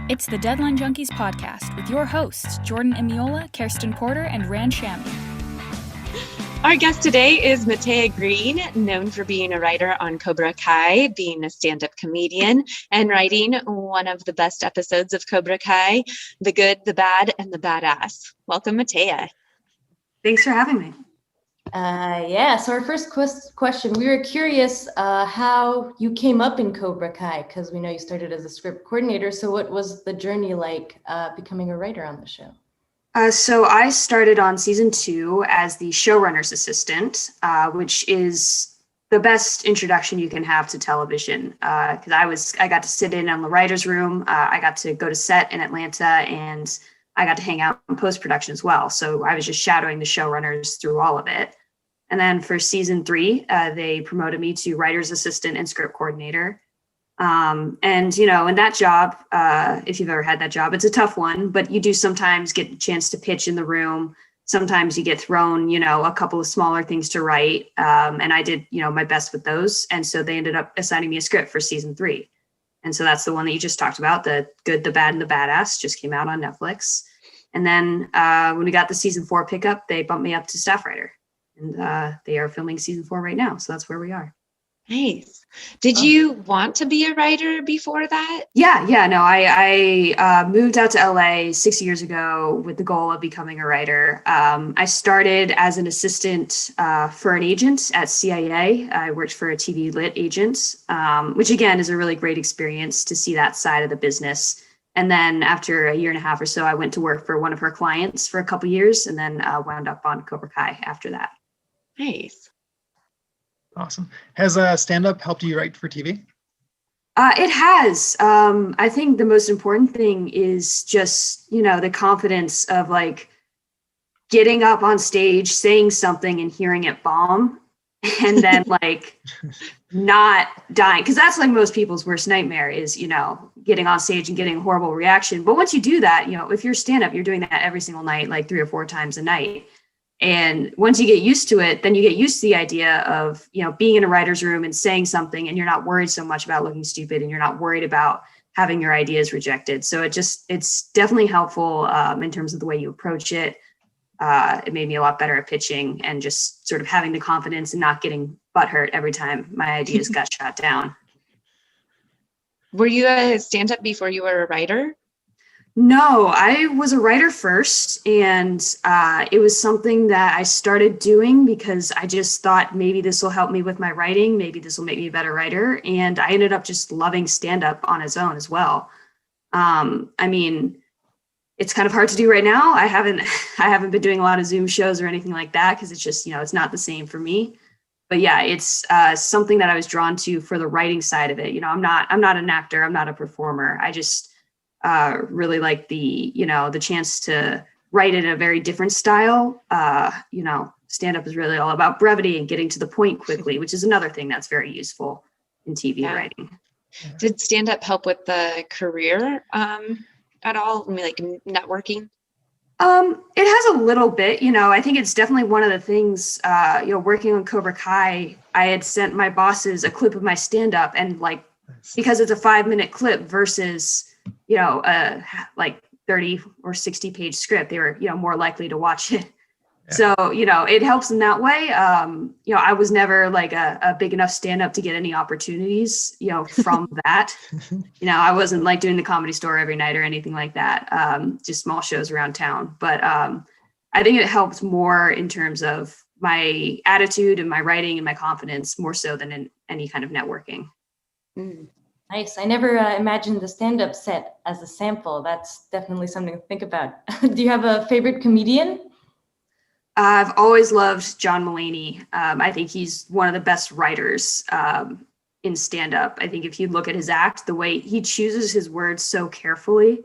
It's the Deadline Junkies Podcast with your hosts, Jordan Imiola, Kerstin Porter, and Shami. Our guest today is Mattea Greene, known for being a writer on Cobra Kai, being a stand-up comedian, and writing one of the best episodes of Cobra Kai, The Good, the Bad, and the Badass. Welcome, Mattea. Thanks for having me. So our first question, we were curious how you came up in Cobra Kai, because we know you started as a script coordinator. So what was the journey like becoming a writer on the show? So I started on season 2 as the showrunner's assistant, which is the best introduction you can have to television. Because I got to sit in on the writer's room. I got to go to set in Atlanta, and I got to hang out in post-production as well. So I was just shadowing the showrunners through all of it. And then for season 3, they promoted me to writer's assistant and script coordinator. And, you know, in that job, if you've ever had that job, it's a tough one, but you do sometimes get a chance to pitch in the room. Sometimes you get thrown, you know, a couple of smaller things to write. And I did, you know, my best with those. And so they ended up assigning me a script for season 3. And so that's the one that you just talked about, The Good, the Bad, and the Badass, just came out on Netflix. And then when we got the season 4 pickup, they bumped me up to staff writer. And they are filming season 4 right now. So that's where we are. Nice. Did you want to be a writer before that? Yeah. No, I moved out to LA 6 years ago with the goal of becoming a writer. I started as an assistant for an agent at CIA. I worked for a TV lit agent, which again is a really great experience to see that side of the business. And then after a year and a half or so, I went to work for one of her clients for a couple of years, and then wound up on Cobra Kai after that. Nice. Awesome. Has stand-up helped you write for TV? It has. I think the most important thing is just, you know, the confidence of like getting up on stage, saying something and hearing it bomb, and then like not dying. Because that's like most people's worst nightmare is, you know, getting on stage and getting a horrible reaction. But once you do that, you know, if you're stand-up, you're doing that every single night, like 3 or 4 times a night. And once you get used to it, then you get used to the idea of, you know, being in a writer's room and saying something, and you're not worried so much about looking stupid, and you're not worried about having your ideas rejected. So it's definitely helpful in terms of the way you approach it. It made me a lot better at pitching and just sort of having the confidence and not getting butthurt every time my ideas got shot down. Were you a stand-up before you were a writer? No, I was a writer first, and it was something that I started doing because I just thought maybe this will help me with my writing. Maybe this will make me a better writer. And I ended up just loving stand-up on its own as well. I mean, it's kind of hard to do right now. I haven't been doing a lot of Zoom shows or anything like that because it's just, you know, it's not the same for me. But yeah, it's something that I was drawn to for the writing side of it. You know, I'm not an actor. I'm not a performer. I just really like the chance to write in a very different style. You know, stand-up is really all about brevity and getting to the point quickly, which is another thing that's very useful in TV writing. Did stand-up help with the career at all? I mean, like networking? It has a little bit, you know. I think it's definitely one of the things, you know, working on Cobra Kai, I had sent my bosses a clip of my stand-up, and like, because it's a 5-minute clip versus, you know, like 30 or 60 page script, they were, you know, more likely to watch it. Yeah. So, you know, it helps in that way. You know, I was never like a big enough stand-up to get any opportunities, you know, from that. You know, I wasn't like doing the Comedy Store every night or anything like that. Just small shows around town. But I think it helped more in terms of my attitude and my writing and my confidence, more so than in any kind of networking. Mm. Nice. I never imagined the stand-up set as a sample. That's definitely something to think about. Do you have a favorite comedian? I've always loved John Mulaney. I think he's one of the best writers in stand-up. I think if you look at his act, the way he chooses his words so carefully.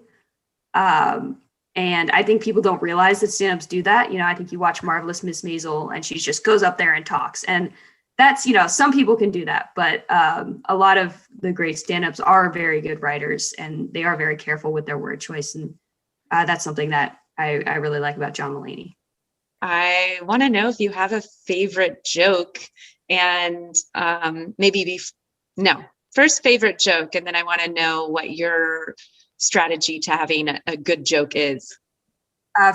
And I think people don't realize that stand-ups do that. You know, I think you watch Marvelous Miss Maisel and she just goes up there and talks. And that's, you know, some people can do that, but a lot of the great stand-ups are very good writers, and they are very careful with their word choice. And that's something that I really like about John Mulaney. I want to know if you have a favorite joke, and first favorite joke, and then I want to know what your strategy to having a good joke is?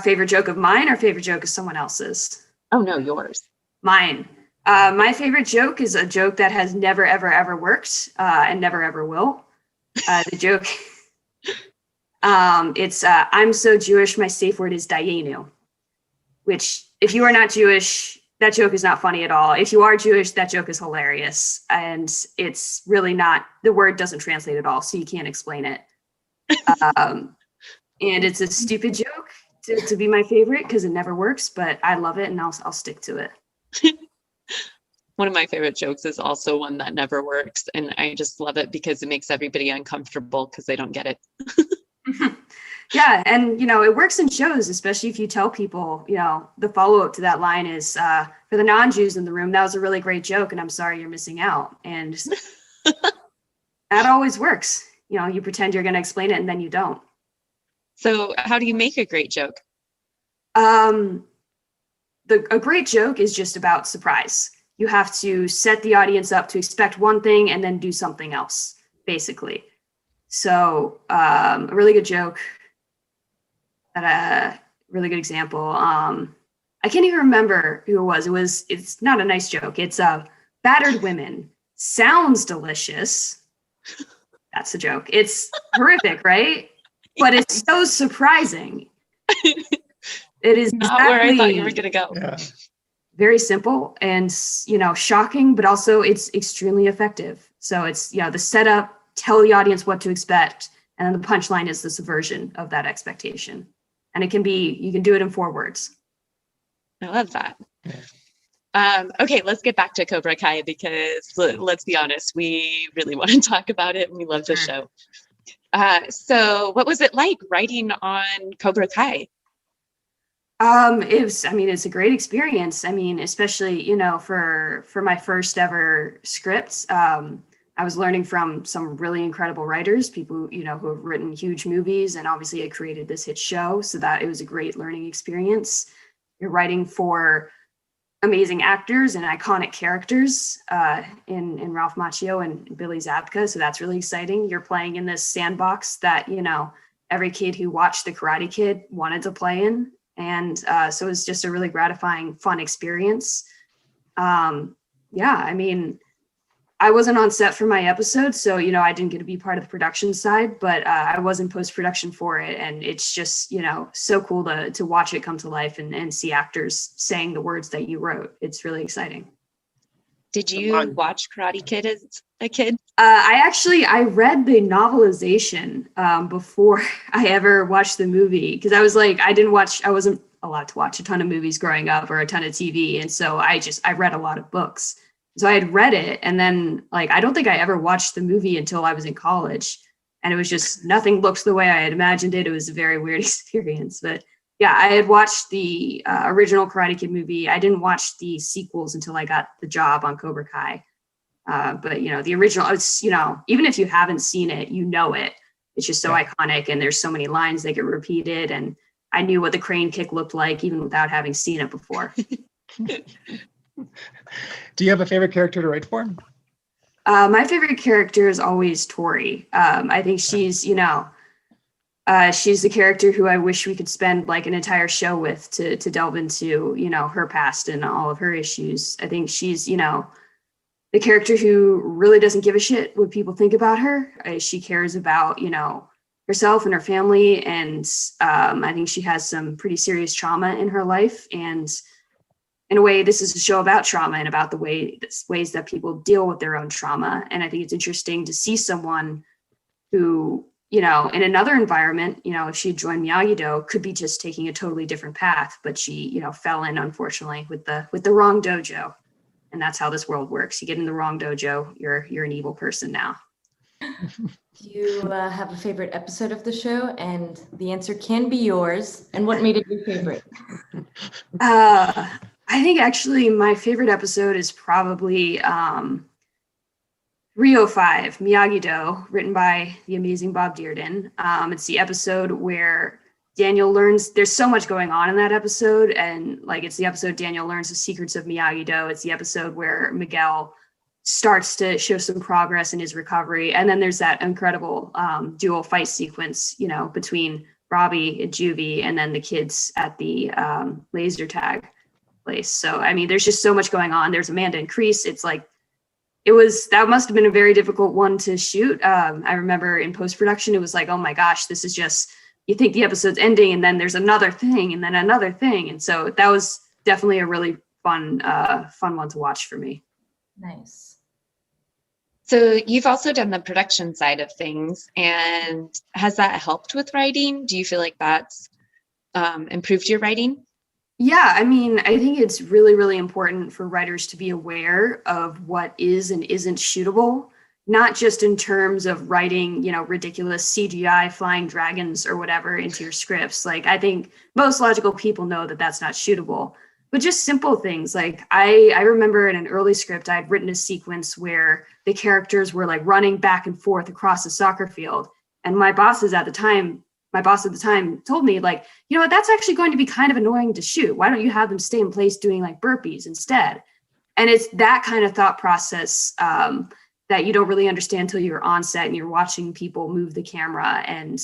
Favorite joke of mine or favorite joke of someone else's? Oh, no, yours. Mine. My favorite joke is a joke that has never, ever, ever worked and never, ever will. The joke, it's I'm so Jewish, my safe word is Dayenu, which if you are not Jewish, that joke is not funny at all. If you are Jewish, that joke is hilarious. And it's really not, the word doesn't translate at all, so you can't explain it. And it's a stupid joke to be my favorite because it never works, but I love it and I'll stick to it. One of my favorite jokes is also one that never works. And I just love it because it makes everybody uncomfortable because they don't get it. Yeah. And, it works in shows, especially if you tell people, the follow-up to that line is for the non-Jews in the room, that was a really great joke. And I'm sorry you're missing out. And that always works. You pretend you're going to explain it and then you don't. So how do you make a great joke? A great joke is just about surprise. You have to set the audience up to expect one thing and then do something else, basically. So a really good joke, a really good example. I can't even remember who it was. It's not a nice joke. It's battered women. Sounds delicious. That's the joke. It's horrific, right? But it's so surprising. It is not where I thought you were going to go. Yeah. Very simple and, shocking, but also it's extremely effective. So it's, the setup, tell the audience what to expect. And then the punchline is the subversion of that expectation. And you can do it in 4 words. I love that. Okay, let's get back to Cobra Kai because let's be honest, we really want to talk about it and we love the show. So what was it like writing on Cobra Kai? It's a great experience. Especially, for my first ever scripts, I was learning from some really incredible writers, people, who have written huge movies and obviously had created this hit show. So that it was a great learning experience. You're writing for amazing actors and iconic characters in Ralph Macchio and Billy Zabka. So that's really exciting. You're playing in this sandbox that, every kid who watched The Karate Kid wanted to play in. And so it was just a really gratifying, fun experience. I wasn't on set for my episode, so, I didn't get to be part of the production side, but I was in post-production for it. And it's just, so cool to watch it come to life and see actors saying the words that you wrote. It's really exciting. Did you watch Karate Kid as a kid? I read the novelization before I ever watched the movie because I was like, I wasn't allowed to watch a ton of movies growing up or a ton of TV. And so I read a lot of books. So I had read it. And then I don't think I ever watched the movie until I was in college. And it was just, nothing looked the way I had imagined it. It was a very weird experience. But yeah, I had watched the original Karate Kid movie. I didn't watch the sequels until I got the job on Cobra Kai. But the original, it's, even if you haven't seen it, it. It's just so iconic and there's so many lines that get repeated. And I knew what the crane kick looked like even without having seen it before. Do you have a favorite character to write for? My favorite character is always Tori. I think she's, she's the character who I wish we could spend an entire show with to delve into, her past and all of her issues. I think she's, the character who really doesn't give a shit what people think about her. She cares about, herself and her family. And I think she has some pretty serious trauma in her life. And in a way, this is a show about trauma and about the ways that people deal with their own trauma. And I think it's interesting to see someone who, in another environment, if she had joined Miyagi-Do, could be just taking a totally different path. But she, fell in, unfortunately, with the wrong dojo. And that's how this world works. You get in the wrong dojo, you're an evil person now. Do you have a favorite episode of the show? And the answer can be yours. And what made it your favorite? I think actually my favorite episode is probably 305, Miyagi-Do, written by the amazing Bob Dearden. It's the episode where Daniel learns, there's so much going on in that episode. And it's the episode Daniel learns the secrets of Miyagi-Do. It's the episode where Miguel starts to show some progress in his recovery. And then there's that incredible dual fight sequence, between Robbie at Juvie and then the kids at the laser tag place. So, I mean, there's just so much going on. There's Amanda and Kreese. It's like, that must have been a very difficult one to shoot. I remember in post-production, it was like, oh my gosh, this is just, you think the episode's ending and then there's another thing and then another thing. And so that was definitely a really fun one to watch for me. Nice. So you've also done the production side of things, and has that helped with writing? Do you feel like that's improved your writing? Yeah, I mean, I think it's really, really important for writers to be aware of what is and isn't shootable, not just in terms of writing, ridiculous CGI flying dragons or whatever into your scripts. Like, I think most logical people know that that's not shootable, but just simple things. Like I remember in an early script, I'd written a sequence where the characters were like running back and forth across the soccer field. And my boss at the time told me, like, that's actually going to be kind of annoying to shoot. Why don't you have them stay in place doing like burpees instead? And it's that kind of thought process that you don't really understand until you're on set and you're watching people move the camera and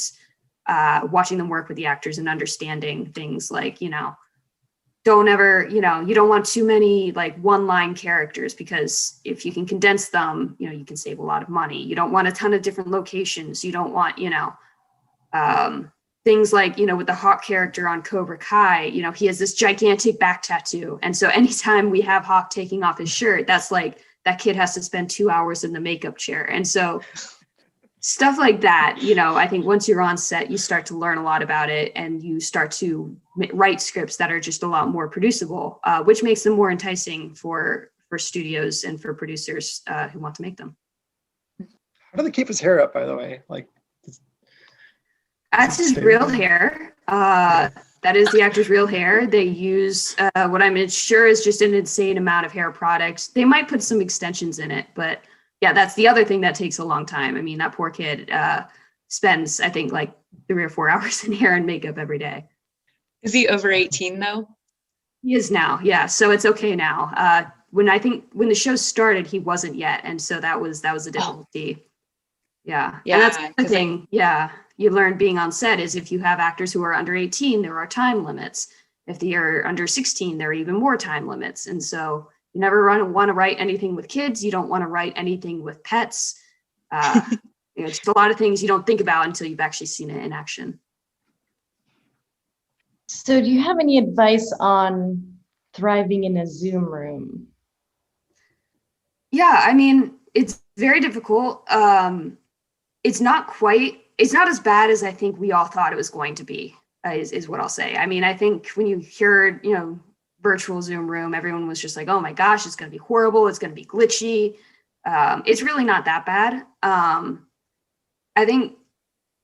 watching them work with the actors and understanding things like, don't ever, you don't want too many like one-line characters, because if you can condense them, you can save a lot of money. You don't want a ton of different locations. You don't want, things like, with the Hawk character on Cobra Kai, he has this gigantic back tattoo. And so anytime we have Hawk taking off his shirt, that's like, that kid has to spend 2 hours in the makeup chair. And so stuff like that, I think once you're on set, you start to learn a lot about it, and you start to write scripts that are just a lot more producible, which makes them more enticing for studios and for producers who want to make them. How do they keep his hair up, by the way? Like, that's his real hair. That is the actor's real hair. They use what I'm sure is just an insane amount of hair products. They might put some extensions in it, but yeah, that's the other thing that takes a long time. I mean, that poor kid spends, I think, like 3 or 4 hours in hair and makeup every day. Is he over 18 though? He is now, yeah. So it's okay now. When the show started, he wasn't yet, and so that was a difficulty. Yeah, and that's the thing. Yeah, you learn being on set is if you have actors who are under 18, there are time limits. If they are under 16, there are even more time limits, and so you never want to write anything with kids. You don't want to write anything with pets. Just a lot of things you don't think about until you've actually seen it in action. So do you have any advice on thriving in a Zoom room? Yeah, I mean, it's very difficult. It's not as bad as I think we all thought it was going to be, is what I'll say. I mean, I think when you heard, virtual Zoom room, everyone was just like, oh my gosh, it's going to be horrible. It's going to be glitchy. It's really not that bad. I think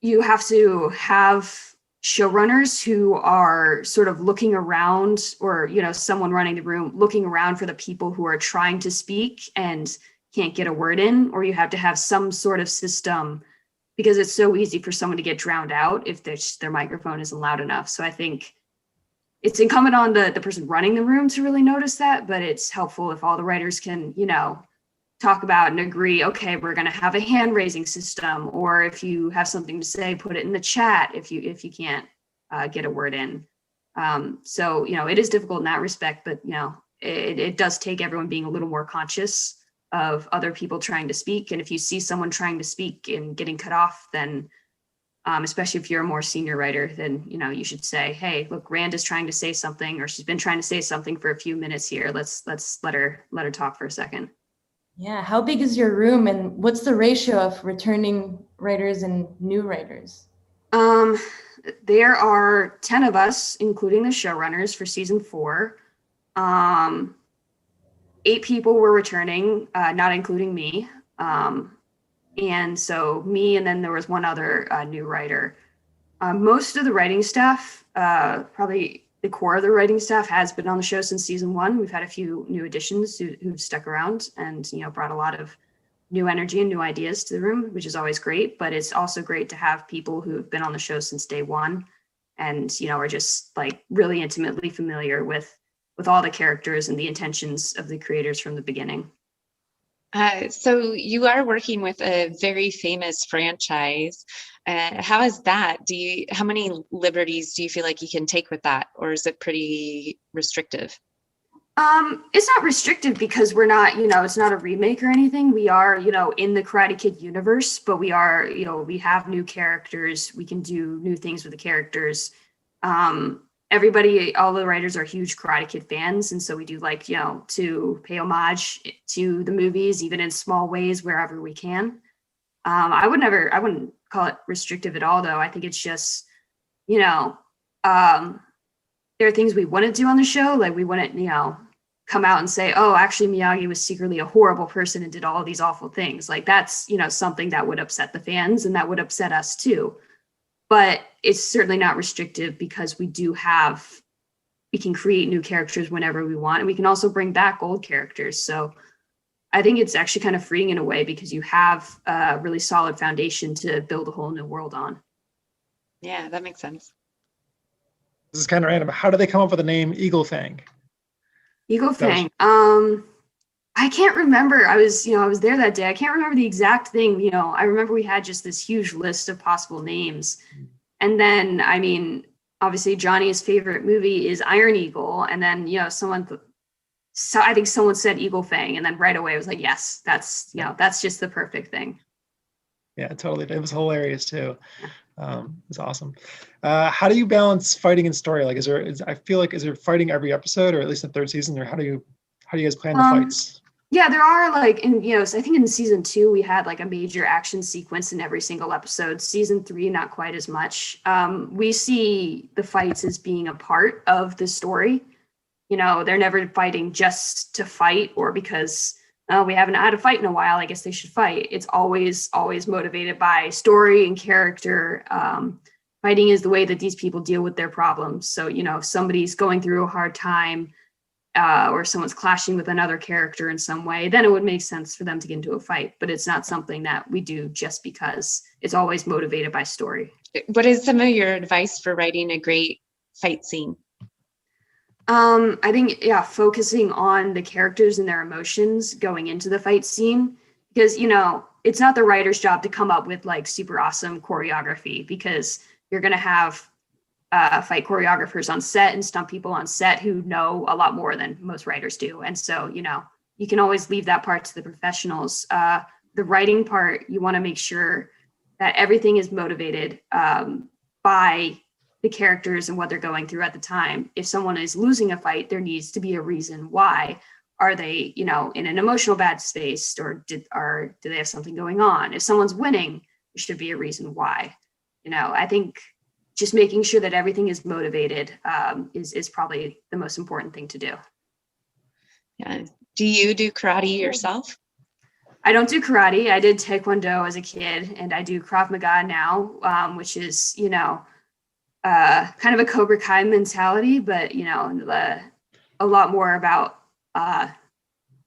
you have to have showrunners who are sort of looking around, or, someone running the room, looking around for the people who are trying to speak and can't get a word in, or you have to have some sort of system, because it's so easy for someone to get drowned out if their microphone isn't loud enough. So I think it's incumbent on the person running the room to really notice that, but it's helpful if all the writers can, talk about and agree, okay, we're going to have a hand raising system, or if you have something to say, put it in the chat if you can't get a word in. So, it is difficult in that respect, but, it does take everyone being a little more conscious of other people trying to speak. And if you see someone trying to speak and getting cut off, then especially if you're a more senior writer, then, you should say, hey, look, Rand is trying to say something, or she's been trying to say something for a few minutes here. Let's let her talk for a second. Yeah. How big is your room, and what's the ratio of returning writers and new writers? There are 10 of us, including the showrunners for season 4. 8 people were returning, not including me. And so me, and then there was one other new writer. Most of the writing staff, probably the core of the writing staff, has been on the show since season 1. We've had a few new additions who've stuck around and, brought a lot of new energy and new ideas to the room, which is always great. But it's also great to have people who've been on the show since day 1 and, are just like really intimately familiar with all the characters and the intentions of the creators from the beginning. So you are working with a very famous franchise. How is that? How many liberties do you feel like you can take with that, or is it pretty restrictive? It's not restrictive because we're not, it's not a remake or anything. We are, in the Karate Kid universe, but we are, we have new characters. We can do new things with the characters. All the writers are huge Karate Kid fans. And so we do like, to pay homage to the movies, even in small ways, wherever we can. I wouldn't call it restrictive at all, though. I think it's just, there are things we wouldn't do on the show. Like we wouldn't, come out and say, oh, actually Miyagi was secretly a horrible person and did all of these awful things. Like that's, something that would upset the fans and that would upset us too. But it's certainly not restrictive because we can create new characters whenever we want. And we can also bring back old characters. So I think it's actually kind of freeing in a way because you have a really solid foundation to build a whole new world on. Yeah, that makes sense. This is kind of random. How do they come up with the name Eagle Fang? Eagle Fang. I can't remember. I was there that day. I can't remember the exact thing. I remember we had just this huge list of possible names. And then, obviously Johnny's favorite movie is Iron Eagle. And then, I think someone said Eagle Fang. And then right away I was like, yes, that's just the perfect thing. Yeah, totally. It was hilarious too. It's awesome. How do you balance fighting and story? Like, is there fighting every episode, or at least in the third season, or how do you guys plan the fights? Yeah, there are like so I think in season 2 we had like a major action sequence in every single episode. Season 3, not quite as much. We see the fights as being a part of the story. They're never fighting just to fight or because we haven't had a fight in a while, I guess they should fight. It's always motivated by story and character. Fighting is the way that these people deal with their problems. So, if somebody's going through a hard time or someone's clashing with another character in some way, then it would make sense for them to get into a fight. But it's not something that we do just because. It's always motivated by story. What is some of your advice for writing a great fight scene? I think, focusing on the characters and their emotions going into the fight scene, because, it's not the writer's job to come up with like super awesome choreography, because you're going to have fight choreographers on set and stunt people on set who know a lot more than most writers do. And so, you can always leave that part to the professionals. The writing part, you want to make sure that everything is motivated by the characters and what they're going through at the time. If someone is losing a fight, there needs to be a reason why. Are they, in an emotional bad space, or do they have something going on? If someone's winning, there should be a reason why. I think just making sure that everything is motivated is probably the most important thing to do. Yeah. Do you do karate yourself? I don't do karate. I did Taekwondo as a kid, and I do Krav Maga now, which is, kind of a Cobra Kai mentality, but a lot more about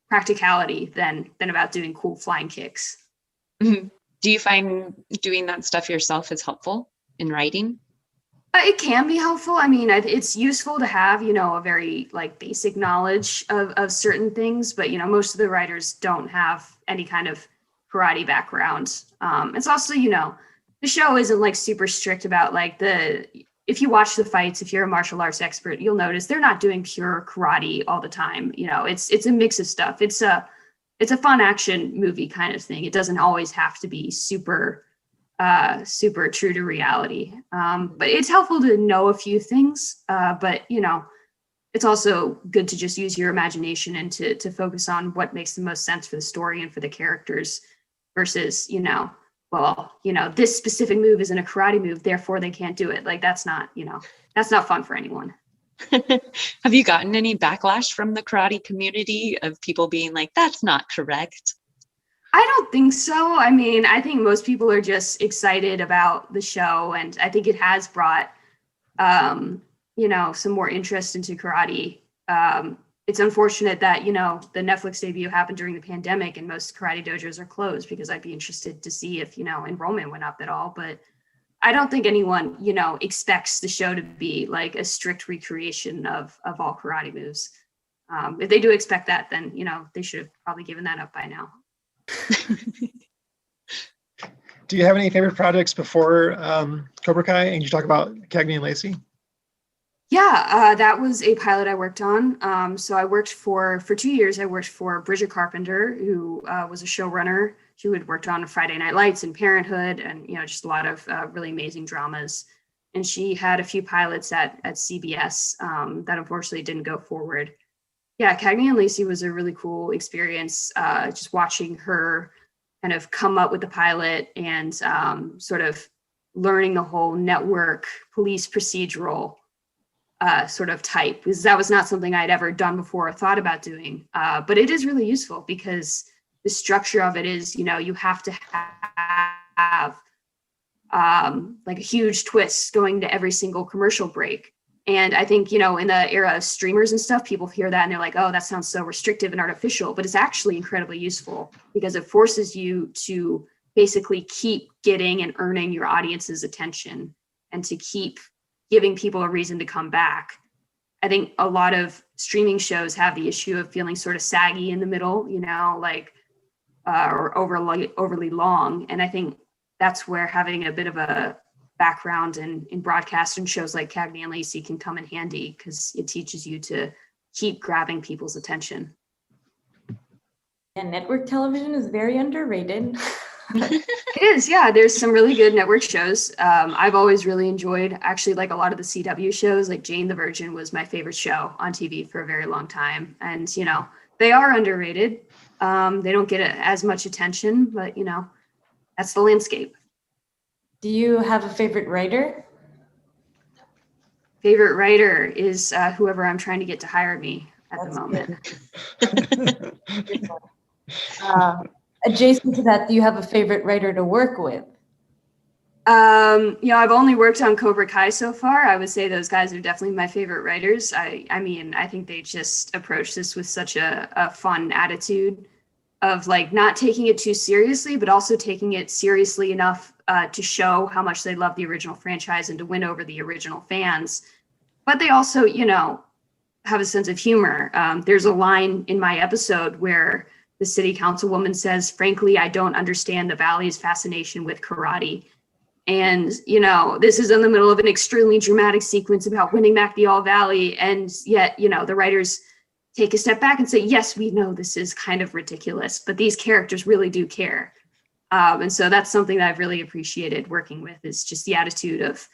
practicality than about doing cool flying kicks. Mm-hmm. Do you find doing that stuff yourself is helpful in writing? It can be helpful. It's useful to have, a very like basic knowledge of certain things, but most of the writers don't have any kind of karate background. It's also, the show isn't like super strict about like if you watch the fights, if you're a martial arts expert, you'll notice they're not doing pure karate all the time. It's a mix of stuff. It's a fun action movie kind of thing. It doesn't always have to be super true to reality. But it's helpful to know a few things. But it's also good to just use your imagination and to focus on what makes the most sense for the story and for the characters versus, this specific move isn't a karate move, therefore they can't do it. Like that's not fun for anyone. Have you gotten any backlash from the karate community of people being like, that's not correct? I don't think so. I think most people are just excited about the show, and I think it has brought, some more interest into karate. It's unfortunate that, the Netflix debut happened during the pandemic and most karate dojos are closed, because I'd be interested to see if, enrollment went up at all. But I don't think anyone, expects the show to be like a strict recreation of all karate moves. If they do expect that, then, they should have probably given that up by now. Do you have any favorite projects before Cobra Kai? And you talk about Cagney and Lacey? Yeah, that was a pilot I worked on. So I worked for 2 years, I worked for Bridget Carpenter, who was a showrunner. She had worked on Friday Night Lights and Parenthood and, just a lot of really amazing dramas. And she had a few pilots at CBS that unfortunately didn't go forward. Yeah, Cagney and Lacey was a really cool experience, just watching her kind of come up with the pilot and sort of learning the whole network police procedural sort of type, because that was not something I'd ever done before or thought about doing. But it is really useful because the structure of it is, you have to have like a huge twist going to every single commercial break. And I think, in the era of streamers and stuff, people hear that and they're like, oh, that sounds so restrictive and artificial, but it's actually incredibly useful because it forces you to basically keep getting and earning your audience's attention and to keep giving people a reason to come back. I think a lot of streaming shows have the issue of feeling sort of saggy in the middle, or overly long. And I think that's where having a bit of a background in broadcast and shows like Cagney and Lacey can come in handy because it teaches you to keep grabbing people's attention. And network television is very underrated. It is, yeah. There's some really good network shows. I've always really enjoyed actually like a lot of the CW shows, like Jane the Virgin was my favorite show on TV for a very long time. And, they are underrated. They don't get as much attention, but, that's the landscape. Do you have a favorite writer? Favorite writer is whoever I'm trying to get to hire me at the moment. Adjacent to that, do you have a favorite writer to work with? I've only worked on Cobra Kai so far. I would say those guys are definitely my favorite writers. I think they just approach this with such a fun attitude of like not taking it too seriously, but also taking it seriously enough to show how much they love the original franchise and to win over the original fans. But they also, have a sense of humor. There's a line in my episode where the city councilwoman says, frankly, I don't understand the Valley's fascination with karate. And, this is in the middle of an extremely dramatic sequence about winning back the All Valley. And yet, the writers take a step back and say, yes, we know this is kind of ridiculous, but these characters really do care. And so that's something that I've really appreciated working with, is just the attitude of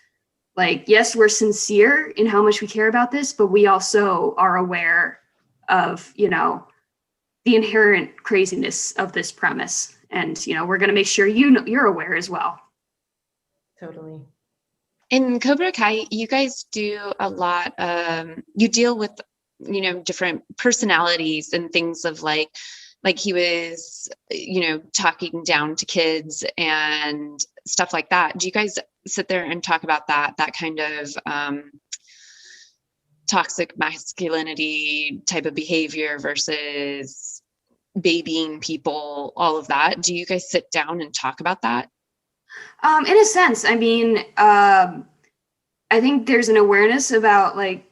like, yes, we're sincere in how much we care about this, but we also are aware of, the inherent craziness of this premise. And, we're going to make sure you're aware as well. Totally. In Cobra Kai, you guys do a lot, you deal with, different personalities and things of like he was, talking down to kids and stuff like that. Do you guys sit there and talk about that kind of toxic masculinity type of behavior versus babying people, all of that? Do you guys sit down and talk about that? In a sense, I think there's an awareness about like,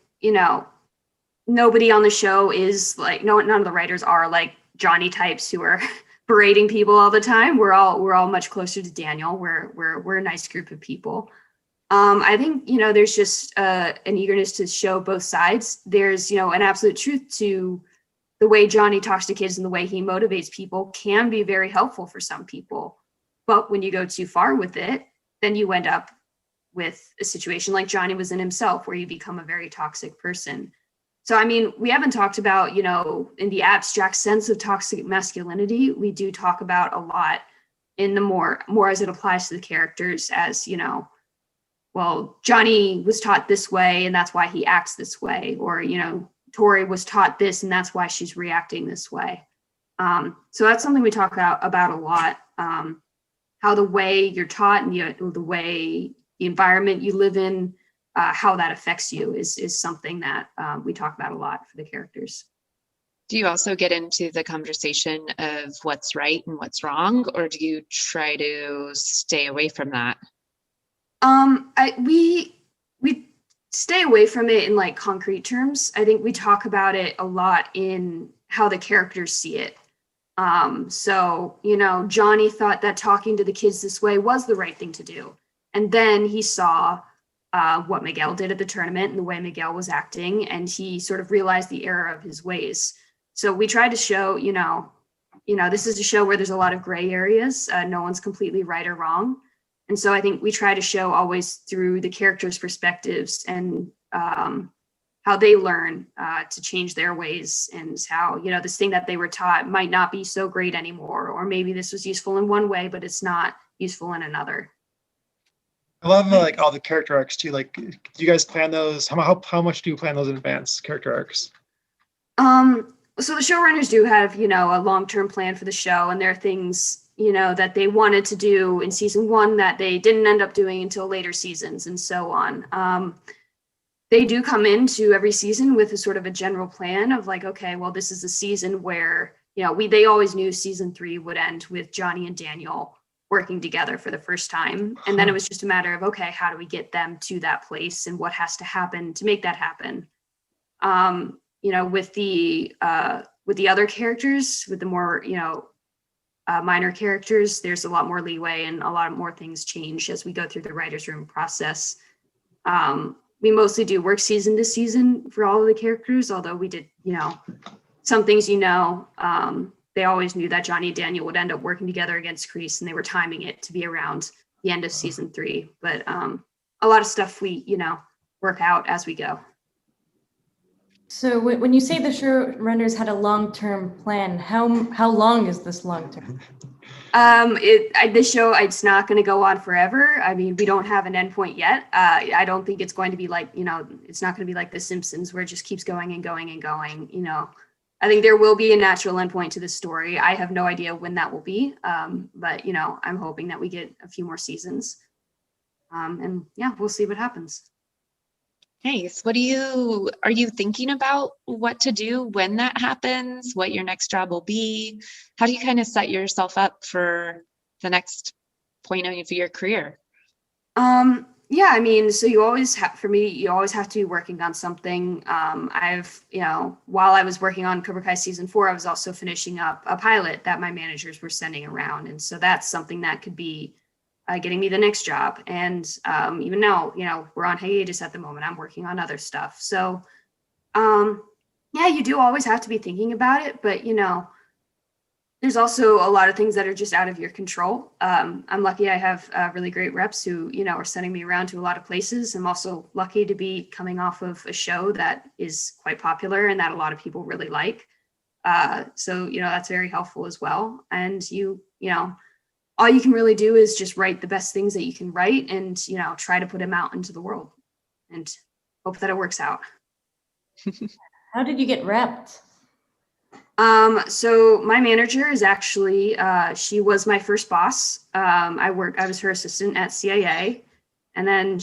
nobody on the show is like, none of the writers are like Johnny types who are berating people all the time. We're all much closer to Daniel. We're a nice group of people. I think, there's just an eagerness to show both sides. There's, an absolute truth to the way Johnny talks to kids and the way he motivates people can be very helpful for some people. But when you go too far with it, then you end up with a situation like Johnny was in himself, where you become a very toxic person. So, we haven't talked about, in the abstract sense of toxic masculinity, we do talk about a lot in the more as it applies to the characters as, well, Johnny was taught this way and that's why he acts this way. Or, Tori was taught this and that's why she's reacting this way. So that's something we talk about a lot. How the way you're taught and the way the environment you live in, how that affects you is something that we talk about a lot for the characters. Do you also get into the conversation of what's right and what's wrong, or do you try to stay away from that? We stay away from it in like concrete terms. I think we talk about it a lot in how the characters see it. So, Johnny thought that talking to the kids this way was the right thing to do. And then he saw what Miguel did at the tournament and the way Miguel was acting, and he sort of realized the error of his ways. So we tried to show, this is a show where there's a lot of gray areas. No one's completely right or wrong. And so I think we try to show always through the characters' perspectives and how they learn to change their ways, and how, this thing that they were taught might not be so great anymore, or maybe this was useful in one way, but it's not useful in another. I love like all the character arcs too. Like, do you guys plan those? How much do you plan those in advance, character arcs? So the showrunners do have, a long-term plan for the show, and there are things, that they wanted to do in season 1 that they didn't end up doing until later seasons, and so on. They do come into every season with a sort of a general plan of like, okay, well, this is a season where, they always knew season 3 would end with Johnny and Daniel working together for the first time. And then it was just a matter of, okay, how do we get them to that place, and what has to happen to make that happen? With the other characters, with the more, minor characters, there's a lot more leeway and a lot more things change as we go through the writer's room process. We mostly do work season to season for all of the characters, although we did, some things, they always knew that Johnny and Daniel would end up working together against Kreese, and they were timing it to be around the end of season 3. But a lot of stuff we, work out as we go. So when you say the showrunners had a long-term plan, how long is this long-term? The show, it's not going to go on forever. I mean, we don't have an endpoint yet. I don't think it's going to be like, it's not going to be like The Simpsons where it just keeps going and going and going. I think there will be a natural endpoint to this story. I have no idea when that will be. But, I'm hoping that we get a few more seasons. And yeah, we'll see what happens. Nice. Are you thinking about what to do when that happens, what your next job will be? How do you kind of set yourself up for the next point of your career? Yeah, I mean, so you always have to be working on something. While I was working on Cobra Kai season 4, I was also finishing up a pilot that my managers were sending around. And so that's something that could be getting me the next job. And even now, we're on hiatus at the moment. I'm working on other stuff. So, yeah, you do always have to be thinking about it. But, there's also a lot of things that are just out of your control. I'm lucky I have really great reps who, are sending me around to a lot of places. I'm also lucky to be coming off of a show that is quite popular and that a lot of people really like. So, that's very helpful as well. And all you can really do is just write the best things that you can write and, try to put them out into the world and hope that it works out. How did you get repped? So my manager is actually, she was my first boss. I was her assistant at CIA. And then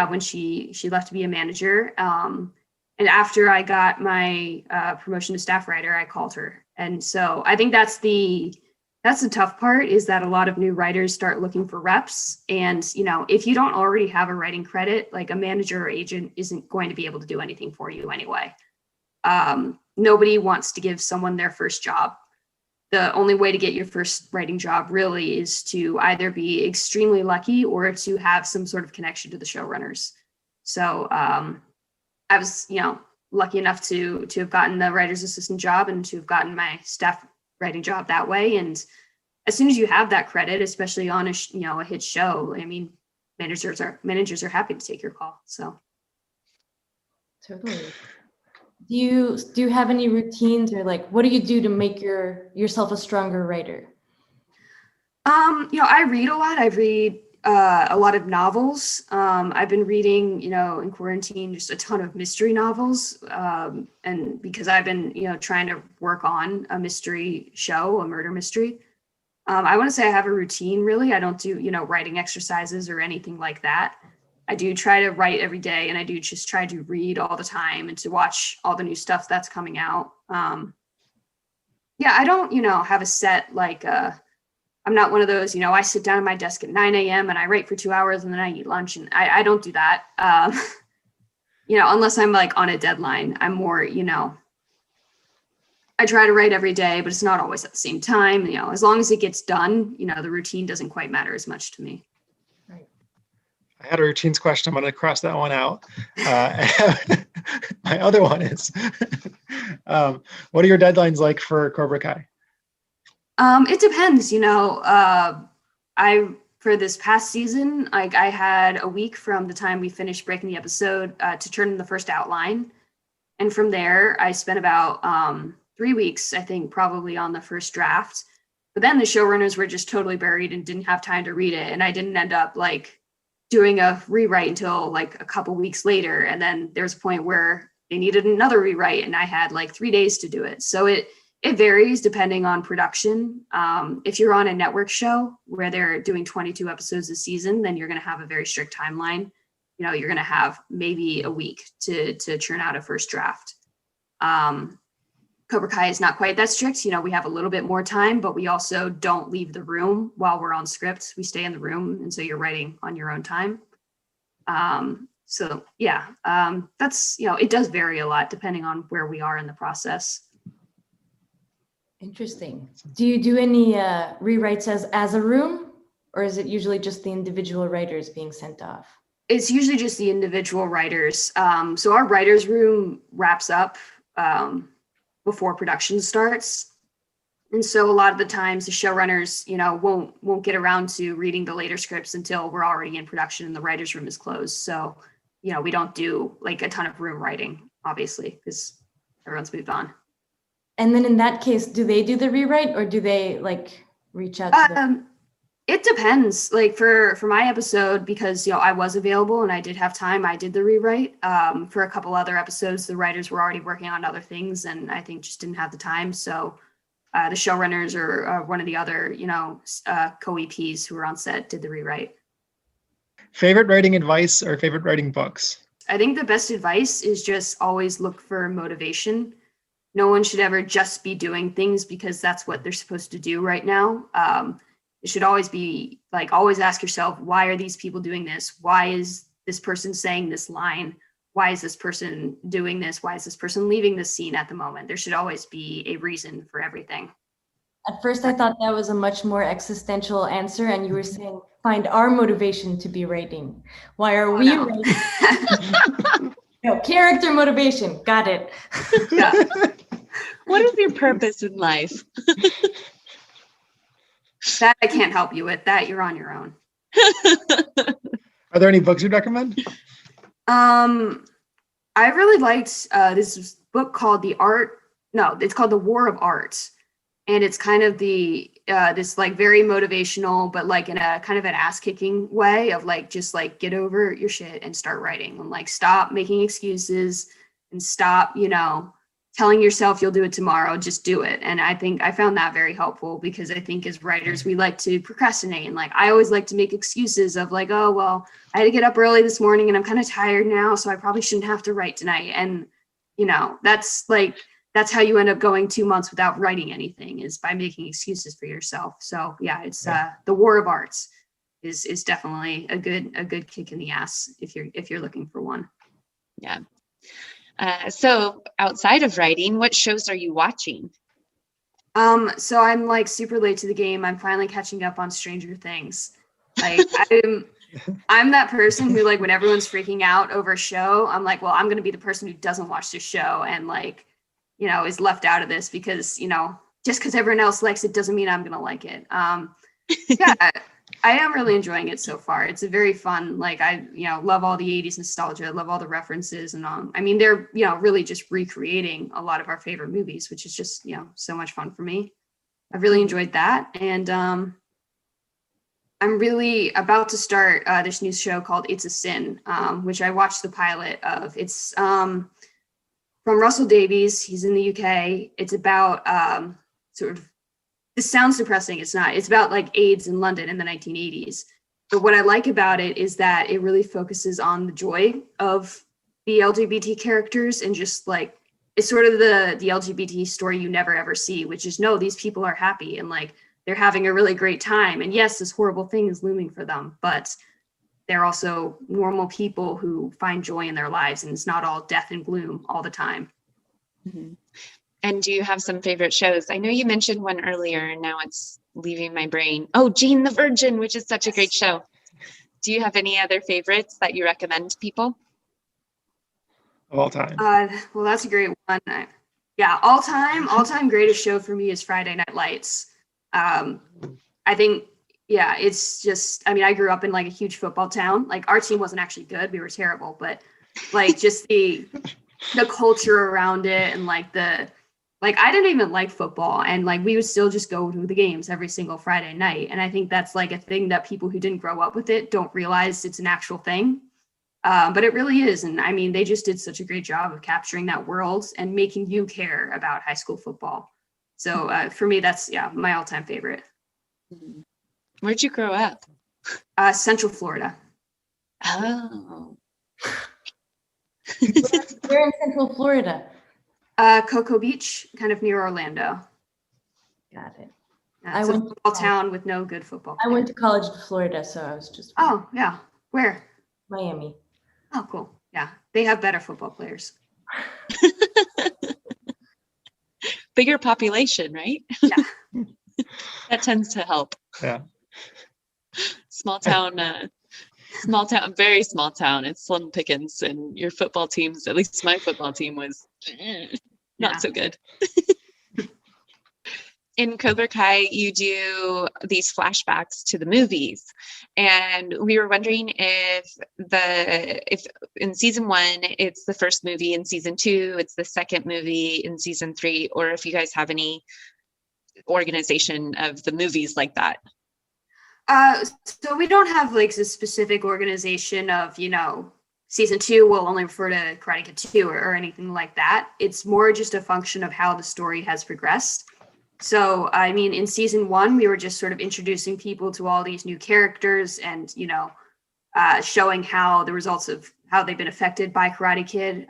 when she left to be a manager, and after I got my promotion to staff writer, I called her. And so I think that's the tough part, is that a lot of new writers start looking for reps. And, if you don't already have a writing credit, like a manager or agent isn't going to be able to do anything for you anyway. Nobody wants to give someone their first job. The only way to get your first writing job really is to either be extremely lucky or to have some sort of connection to the showrunners. So I was, lucky enough to have gotten the writer's assistant job and to have gotten my staff writing job that way. And as soon as you have that credit, especially on a hit show, I mean, managers are happy to take your call. So totally. Do you have any routines, or like, what do you do to make yourself a stronger writer? I read a lot. I read a lot of novels. I've been reading, in quarantine, just a ton of mystery novels. And because I've been, trying to work on a mystery show, a murder mystery. I want to say I have a routine, really. I don't do, writing exercises or anything like that. I do try to write every day, and I do just try to read all the time and to watch all the new stuff that's coming out. I don't, have a set, like, I'm not one of those, I sit down at my desk at 9 a.m. and I write for 2 hours and then I eat lunch, and I don't do that. Unless I'm like on a deadline, I'm more, I try to write every day, but it's not always at the same time. As long as it gets done, the routine doesn't quite matter as much to me. Right. I had a routines question. I'm going to cross that one out. My other one is, what are your deadlines like for Cobra Kai? It depends. For this past season, I had a week from the time we finished breaking the episode to turn in the first outline. And from there, I spent about 3 weeks, I think, probably on the first draft. But then the showrunners were just totally buried and didn't have time to read it. And I didn't end up doing a rewrite until a couple weeks later. And then there's a point where they needed another rewrite and I had 3 days to do it. So it varies depending on production. If you're on a network show where they're doing 22 episodes a season, then you're going to have a very strict timeline. You're going to have maybe a week to churn out a first draft. Cobra Kai is not quite that strict. We have a little bit more time, but we also don't leave the room while we're on script. We stay in the room. And so you're writing on your own time. That's, it does vary a lot depending on where we are in the process. Interesting. Do you do any rewrites as a room, or is it usually just the individual writers being sent off? It's usually just the individual writers. So our writers' room wraps up before production starts. And so a lot of the times the showrunners, won't get around to reading the later scripts until we're already in production and the writers' room is closed. So, we don't do a ton of room writing, obviously, because everyone's moved on. And then in that case, do they do the rewrite or do they reach out to them? It depends. For my episode, because I was available and I did have time, I did the rewrite. For a couple other episodes, the writers were already working on other things and I think just didn't have the time. So the showrunners or one of the other, co-EPs who were on set did the rewrite. Favorite writing advice or favorite writing books? I think the best advice is just always look for motivation. No one should ever just be doing things because that's what they're supposed to do right now. It should always be always ask yourself, why are these people doing this? Why is this person saying this line? Why is this person doing this? Why is this person leaving this scene at the moment? There should always be a reason for everything. At first, I thought that was a much more existential answer. And you were saying, find our motivation to be writing. Why are we writing? Character motivation. Got it. Yeah. What is your purpose in life? That I can't help you with. That you're on your own. Are there any books you'd recommend? I really liked this book called it's called The War of Art. And it's kind of the this very motivational, but in a kind of an ass-kicking way of just get over your shit and start writing and stop making excuses and stop, telling yourself you'll do it tomorrow, just do it. And I think I found that very helpful because I think as writers, we like to procrastinate. And I always like to make excuses of oh, well, I had to get up early this morning and I'm kind of tired now, so I probably shouldn't have to write tonight. And, that's how you end up going 2 months without writing anything, is by making excuses for yourself. So yeah, it's The War of Arts is definitely a good kick in the ass if you're looking for one. Yeah. So outside of writing, what shows are you watching? So I'm super late to the game. I'm finally catching up on Stranger Things. I'm that person who when everyone's freaking out over a show, I'm well, I'm going to be the person who doesn't watch the show and is left out of this because, just because everyone else likes it doesn't mean I'm going to like it. Yeah, I am really enjoying it so far. It's a very fun, I, love all the 80s nostalgia, love all the references and I mean, they're, really just recreating a lot of our favorite movies, which is just, so much fun for me. I've really enjoyed that. And I'm really about to start this new show called It's a Sin, which I watched the pilot of. It's from Russell Davies. He's in the UK. It's about this sounds depressing. It's not. It's about AIDS in London in the 1980s. But what I like about it is that it really focuses on the joy of the LGBT characters and just it's sort of the LGBT story you never ever see, which is no, these people are happy and they're having a really great time. And yes, this horrible thing is looming for them, but they're also normal people who find joy in their lives, and it's not all death and gloom all the time. Mm-hmm. And do you have some favorite shows? I know you mentioned one earlier and now it's leaving my brain. Oh, Jane the Virgin, which is such a great show. Do you have any other favorites that you recommend to people? Of all time. Well, that's a great one. All time greatest show for me is Friday Night Lights. I think, it's just, I mean, I grew up in like a huge football town. Like our team wasn't actually good. We were terrible, but like just the culture around it and like I didn't even like football, and like we would still just go to the games every single Friday night. And I think that's like a thing that people who didn't grow up with it don't realize it's an actual thing. But it really is. And I mean, they just did such a great job of capturing that world and making you care about high school football. So for me, that's my all-time favorite. Where'd you grow up? Central Florida. Oh. We're in Central Florida. Cocoa Beach, kind of near Orlando. Got it. It's a small town with no good football players. I went to college in Florida, so I was just. Oh, yeah. Where? Miami. Oh, cool. Yeah. They have better football players. Bigger population, right? Yeah. That tends to help. Yeah. Small town, very small town. It's slim pickings, and your football teams, at least my football team, was not so good. In Cobra Kai, you do these flashbacks to the movies, and we were wondering if in season 1 it's the first movie, in season 2 it's the second movie, in season 3, or if you guys have any organization of the movies like that. So we don't have like a specific organization of, season 2 will only refer to Karate Kid 2 or anything like that. It's more just a function of how the story has progressed. So, I mean, in season 1, we were just sort of introducing people to all these new characters and, showing how the results of how they've been affected by Karate Kid,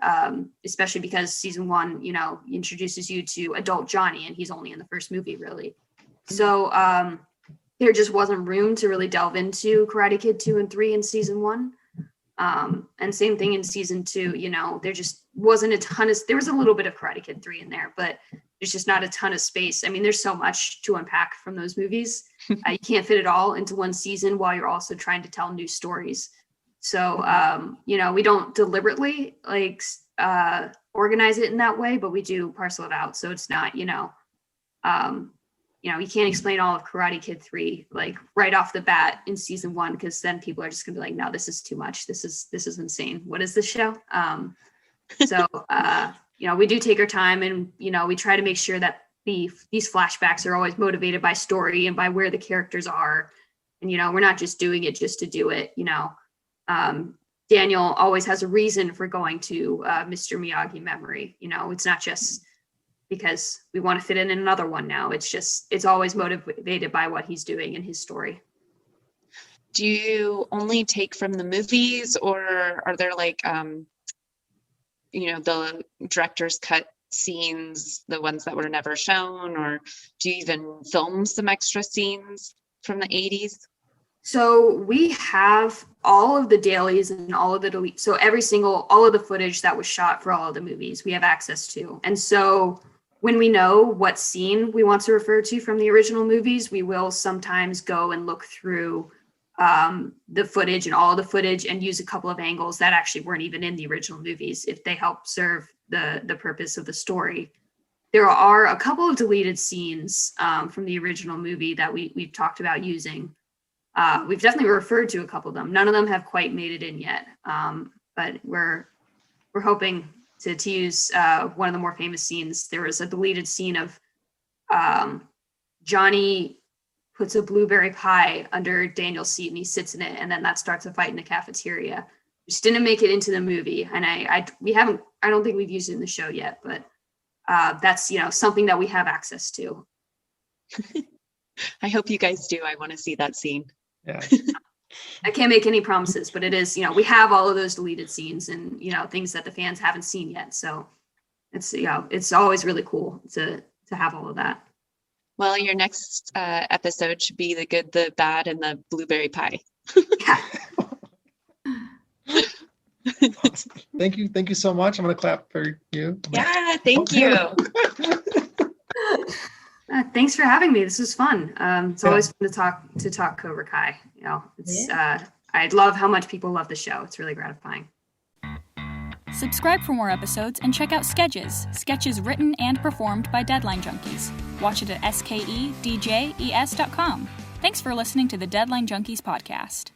especially because season 1, introduces you to adult Johnny, and he's only in the first movie, really. So there just wasn't room to really delve into Karate Kid 2 and 3 in season 1. And same thing in season 2, there just wasn't a ton of, there was a little bit of Karate Kid 3 in there, but there's just not a ton of space. I mean, there's so much to unpack from those movies. You can't fit it all into one season while you're also trying to tell new stories. So, we don't deliberately organize it in that way, but we do parcel it out. So it's not, you can't explain all of Karate Kid 3 like right off the bat in season 1, because then people are just gonna be like, no, this is too much. This is insane. What is this show? We do take our time, and we try to make sure that these flashbacks are always motivated by story and by where the characters are. And we're not just doing it just to do it. Daniel always has a reason for going to Mr. Miyagi memory. It's not just because we want to fit in another one now. It's always motivated by what he's doing in his story. Do you only take from the movies, or are there like, the director's cut scenes, the ones that were never shown, or do you even film some extra scenes from the 80s? So we have all of the dailies and all of the deletes. So all of the footage that was shot for all of the movies, we have access to. And so when we know what scene we want to refer to from the original movies, we will sometimes go and look through the footage and all the footage and use a couple of angles that actually weren't even in the original movies if they help serve the purpose of the story. There are a couple of deleted scenes from the original movie that we've talked about using. We've definitely referred to a couple of them. None of them have quite made it in yet, but we're hoping to use one of the more famous scenes. There was a deleted scene of Johnny puts a blueberry pie under Daniel's seat and he sits in it, and then that starts a fight in the cafeteria. Just didn't make it into the movie, and I don't think we've used it in the show yet, but that's something that we have access to. I hope you guys do. I want to see that scene. Yeah. I can't make any promises, but it is, we have all of those deleted scenes and, things that the fans haven't seen yet. So it's, it's always really cool to have all of that. Well, your next episode should be the good, the bad, and the blueberry pie. Yeah. Awesome. Thank you so much. I'm going to clap for you. Yeah, thank you. Thanks for having me. This was fun. It's always fun to talk Cobra Kai. I love how much people love the show. It's really gratifying. Subscribe for more episodes and check out Sketches written and performed by Deadline Junkies. Watch it at skedjes.com. Thanks for listening to the Deadline Junkies podcast.